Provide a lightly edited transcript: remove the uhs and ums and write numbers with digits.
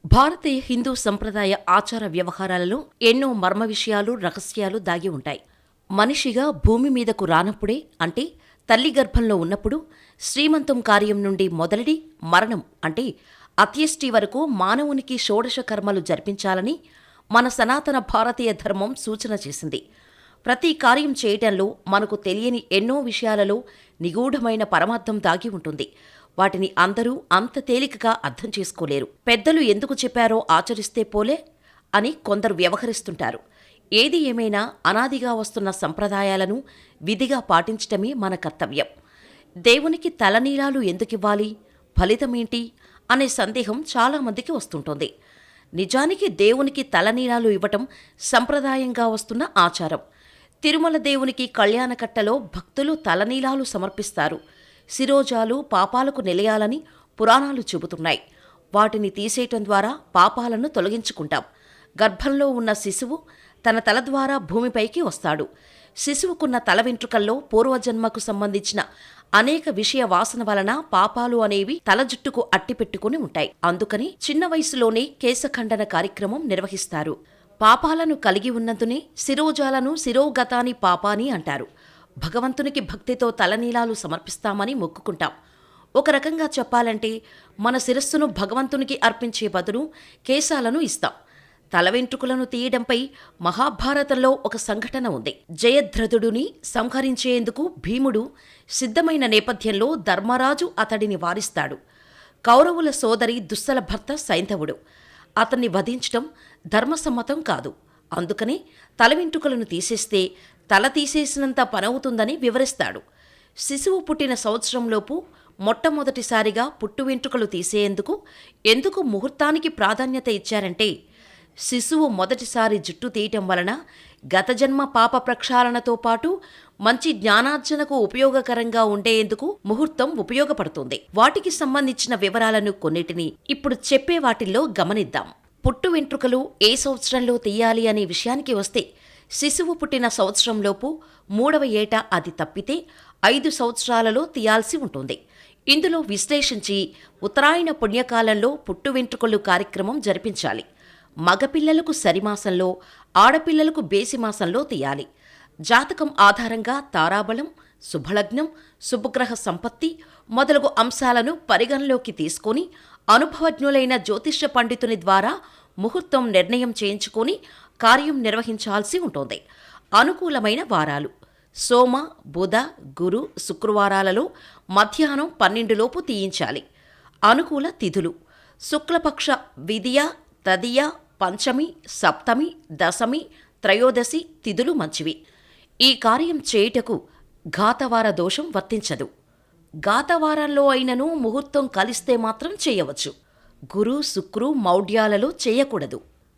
భారతీయ హిందూ సంప్రదాయ ఆచార వ్యవహారాలలో ఎన్నో మర్మ విషయాలు, రహస్యాలు దాగి ఉంటాయి. మనిషిగా భూమి మీదకు రానప్పుడే, అంటే తల్లి గర్భంలో ఉన్నప్పుడు, శ్రీమంతం కార్యం నుండి మొదలడి మరణం అంటే అత్యేష్టి వరకు మానవునికి షోడశ కర్మలు జరిపించాలని మన సనాతన భారతీయ ధర్మం సూచన చేసింది. ప్రతి కార్యం చేయటంలో మనకు తెలియని ఎన్నో విషయాలలో నిగూఢమైన పరమార్థం దాగి ఉంటుంది. వాటిని అందరూ అంత తేలికగా అర్థం చేసుకోలేరు. పెద్దలు ఎందుకు చెప్పారో ఆచరిస్తే పోలే అని కొందరు వ్యవహరిస్తుంటారు. ఏది ఏమైనా అనాదిగా వస్తున్న సంప్రదాయాలను విధిగా పాటించటమే మన కర్తవ్యం. దేవునికి తలనీలాలు ఎందుకివ్వాలి, ఫలితమేంటి అనే సందేహం చాలామందికి వస్తుంటుంది. నిజానికి దేవునికి తలనీలాలు ఇవ్వటం సంప్రదాయంగా వస్తున్న ఆచారం. తిరుమల దేవునికి కళ్యాణకట్టలో భక్తులు తలనీలాలు సమర్పిస్తారు. శిరోజాలు పాపాలకు నిలయాలని పురాణాలు చెబుతున్నాయి. వాటిని తీసేయటం ద్వారా పాపాలను తొలగించుకుంటాం. గర్భంలో ఉన్న శిశువు తన తల ద్వారా భూమిపైకి వస్తాడు. శిశువుకున్న తల వెంట్రుకల్లో పూర్వజన్మకు సంబంధించిన అనేక విషయ వాసన వలన పాపాలు అనేవి తల జుట్టుకు అట్టిపెట్టుకుని ఉంటాయి. అందుకని చిన్న వయసులోనే కేశఖండన కార్యక్రమం నిర్వహిస్తారు. పాపాలను కలిగి ఉన్నందునే శిరోజాలను శిరోగతాని పాపాని అంటారు. భగవంతునికి భక్తితో తలనీలాలు సమర్పిస్తామని మొక్కుకుంటాం. ఒక రకంగా చెప్పాలంటే మన శిరస్సును భగవంతునికి అర్పించే బదులు కేశాలను ఇస్తాం. తల వెంట్రుకలను తీయడంపై మహాభారతంలో ఒక సంఘటన ఉంది. జయద్రథుడిని సంహరించేందుకు భీముడు సిద్ధమైన నేపథ్యంలో ధర్మరాజు అతడిని వారిస్తాడు. కౌరవుల సోదరి దుస్సల భర్త సైంధవుడు. అతన్ని వధించటం ధర్మసమ్మతం కాదు. అందుకనే తల వెంట్రుకలను తీసేస్తే తల తీసేసినంత పనవుతుందని వివరిస్తాడు. శిశువు పుట్టిన సంవత్సరంలోపు మొట్టమొదటిసారిగా పుట్టు వెంట్రుకలు తీసేందుకు ఎందుకు ముహూర్తానికి ప్రాధాన్యత ఇచ్చారంటే, శిశువు మొదటిసారి జుట్టు తీయటం వలన గత జన్మ పాప ప్రక్షాళనతో పాటు మంచి జ్ఞానార్జనకు ఉపయోగకరంగా ఉండేందుకు ముహూర్తం ఉపయోగపడుతుంది. వాటికి సంబంధించిన వివరాలను కొన్నిటిని ఇప్పుడు చెప్పే వాటిల్లో గమనిద్దాం. పుట్టు వెంట్రుకలు ఏ సంవత్సరంలో తీయాలి అనే విషయానికి వస్తే, శిశువు పుట్టిన సంవత్సరంలోపు 3వ ఏట అది తప్పితే 5 సంవత్సరాలలో తీయాల్సి ఉంటుంది. ఇందులో విశ్లేషించి ఉత్తరాయణ పుణ్యకాలంలో పుట్టు వెంట్రుకలు కార్యక్రమం జరిపించాలి. మగపిల్లలకు సరిమాసంలో, ఆడపిల్లలకు బేసిమాసంలో తీయాలి. జాతకం ఆధారంగా తారాబలం, శుభలగ్నం, శుభగ్రహ సంపత్తి మొదలగు అంశాలను పరిగణలోకి తీసుకొని అనుభవజ్ఞులైన జ్యోతిష్య పండితుని ద్వారా ముహూర్తం నిర్ణయం చేయించుకొని కార్యం నిర్వహించాల్సి ఉంటుంది. అనుకూలమైన వారాలు: సోమ, బుధ, గురు, శుక్రవారాలలో మధ్యాహ్నం 12 లోపు తీయించాలి. అనుకూల తిథులు: శుక్లపక్ష విదియ, తదియ, పంచమి, సప్తమి, దశమి, త్రయోదశి తిథులు మంచివి. ఈ కార్యం చేయుటకు ఘాతవార దోషం వర్తించదు. ఘాతవారంలో అయినను ముహూర్తం కలిస్తే మాత్రం చేయవచ్చు. గురు, శుక్రు, మౌఢ్యాలలో చేయకూడదు.